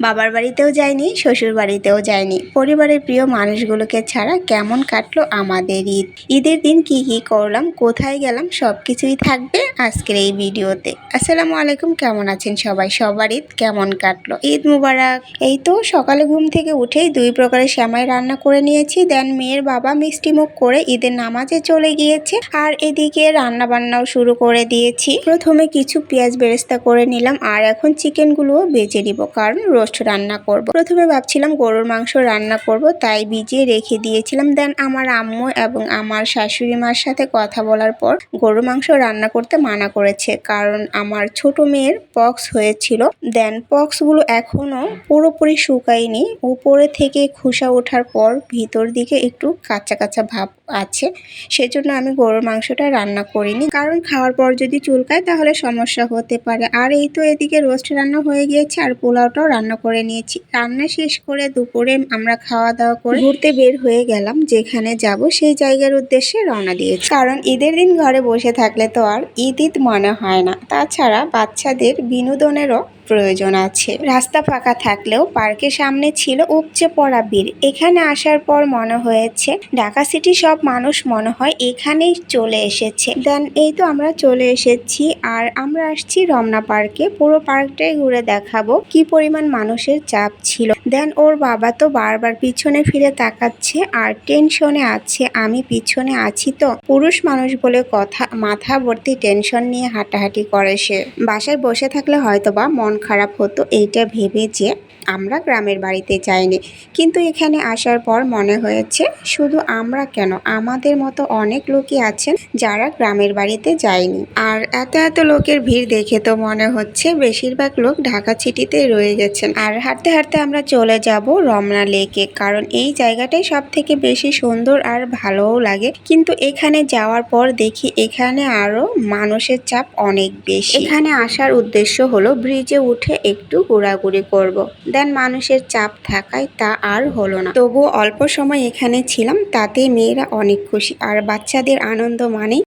বাবার বাড়িতেও যাইনি, শ্বশুর বাড়িতেও যাইনি। পরিবারের প্রিয় মানুষগুলোকে ছাড়া কেমন কাটলো আমাদের ঈদ। ঈদের দিন কি কি করলাম, কোথায় গেলাম, সবকিছুই থাকবে আজকের এই ভিডিওতে। আসসালামু আলাইকুম, কেমন আছেন সবাই? সবার ঈদ কেমন কাটলো? ঈদ মুবারক। এই তো সকালে ঘুম থেকে উঠেই 2 প্রকারের সেমাই রান্না করে নিয়েছি। দেন মেয়ের বাবা মিষ্টি মুখ করে ঈদের নামাজে চলে গিয়েছে, আর এদিকে রান্না বান্নাও শুরু করে দিয়েছি। প্রথমে কিছু পেঁয়াজ বেরেস্তা করে নিলাম, আর এখন চিকেনগুলোও বেজে নিব, কারণ রোস্ট রান্না করব। প্রথমে ভাবছিলাম গরুর মাংস রান্না করব, তাই ভিজিয়ে রেখে দিয়েছিলাম। দেন আমার আম্মু এবং আমার শাশুড়ি মার সাথে কথা বলার পর গরুর মাংস রান্না করতে মানা করেছে, কারণ আমার ছোট মেয়ের পক্স হয়েছিল। দেন পক্সগুলো এখনো পুরোপুরি শুকায়নি, উপরে থেকে খোসা ওঠার পর ভিতর দিকে একটু কাঁচা কাঁচা ভাব আছে। সেজন্য আমি গরুর মাংসটা রান্না করিনি, কারণ খাওয়ার পর যদি চুলকায় তাহলে সমস্যা হতে পারে। আর এই তো এদিকে রোস্ট রান্না হয়ে গিয়েছে, আর পোলাওটাও রান্না করে নিয়েছি। রান্না শেষ করে দুপুরে আমরা খাওয়া দাওয়া করে ঘুরতে বের হয়ে গেলাম। যেখানে যাব সেই জায়গার উদ্দেশ্যে রওনা দিয়েছি, কারণ ঈদের দিন ঘরে বসে থাকলে তো আর ঈদ ঈদ মনে হয় না। তাছাড়া বাচ্চাদের বিনোদনেরও প্রয়োজন আছে। রাস্তা ফাঁকা থাকলেও পার্কের সামনে ছিল উপচে পড়া ভিড়। এখানে আসার পর মনে হয়েছে ঢাকা সিটি সব মানুষ মনে হয় এখানেই চলে এসেছে। দেন এই তো আমরা চলে এসেছি, আর আমরা আসছি রমনা পার্কে। পুরো পার্কটাই ঘুরে দেখাবো কি পরিমাণ মানুষের চাপ ছিল। দেন ওর বাবা তো বারবার পিছনে ফিরে তাকাচ্ছে আর টেনশনে আছে। আমি পিছনে আছি তো, পুরুষ মানুষ বলে কথা, মাথা ভর্তি টেনশন নিয়ে হাঁটাহাঁটি করে সে। বাসায় বসে থাকলে হয়তোবা মন খারাপ হতো এইটা ভেবে যে আমরা গ্রামের বাড়িতে যাইনি, কিন্তু এখানে আসার পর মনে হয়েছে শুধু আমরা কেন, আমাদের মতো অনেক লোকই আছেন যারা গ্রামের বাড়িতে যায়নি। আর এত এত লোকের ভিড় দেখে তো মনে হচ্ছে বেশিরভাগ লোক ঢাকা সিটিতেই রয়ে গেছেন। আর হাঁটতে হাঁটতে আমরা চলে যাব রমনা লেকে, কারণ এই জায়গাটাই সব থেকে বেশি সুন্দর আর ভালোও লাগে। কিন্তু এখানে যাওয়ার পর দেখি এখানে আরো মানুষের চাপ অনেক বেশি। এখানে আসার উদ্দেশ্য হলো ব্রিজে উঠে একটু ঘোরাঘুরি করব। দেন মানুষের চাপ থাকায় তা আর হলো না। তবুও অল্প সময় এখানে ছিলাম, তাতে মেয়েরা অনেক খুশি। আর বাচ্চাদের আনন্দ মানেই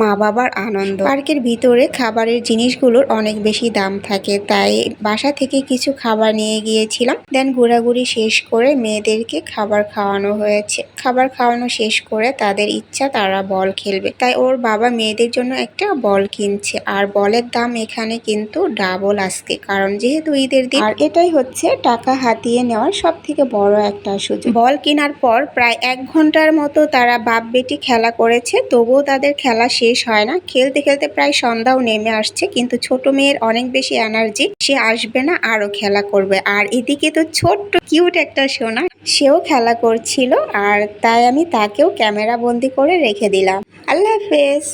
মা বাবার আনন্দ। পার্কের ভিতরে খাবারের জিনিসগুলোর অনেক বেশি দাম থাকে, তাই বাসা থেকে কিছু খাবার নিয়ে গিয়েছিলাম। দেন ঘোরাঘুরি শেষ করে মেয়েদেরকে খাবার খাওয়ানো হয়েছে। খাবার খাওয়ানো শেষ করে তাদের ইচ্ছা তারা বল খেলবে, তাই ওর বাবা মেয়েদের জন্য একটা বল কিনছে। আর বলের দাম এখানে কিন্তু ডাবল আজকে, কারণ যেহেতু ঈদের দিন। আর এটাই হচ্ছে টাকা হাতিয়ে নেওয়ার সব থেকে বড় একটা সুযোগ। বল কেনার পর প্রায় 1 ঘন্টার মতো তারা বাপ বেটি খেলা করেছে, তবুও তাদের খেলা শেষ হয় না। খেলতে খেলতে প্রায় সন্ধ্যাও নেমে আসছে, কিন্তু ছোট মেয়ের অনেক বেশি এনার্জি, সে আসবে না, আরো খেলা করবে। আর এদিকে তো ছোট্ট কিউট একটা সোনা, সেও খেলা করছিল, আর তাই আমি তাকেও ক্যামেরা বন্দি করে রেখে দিলাম। আল্লাহ হাফেজ।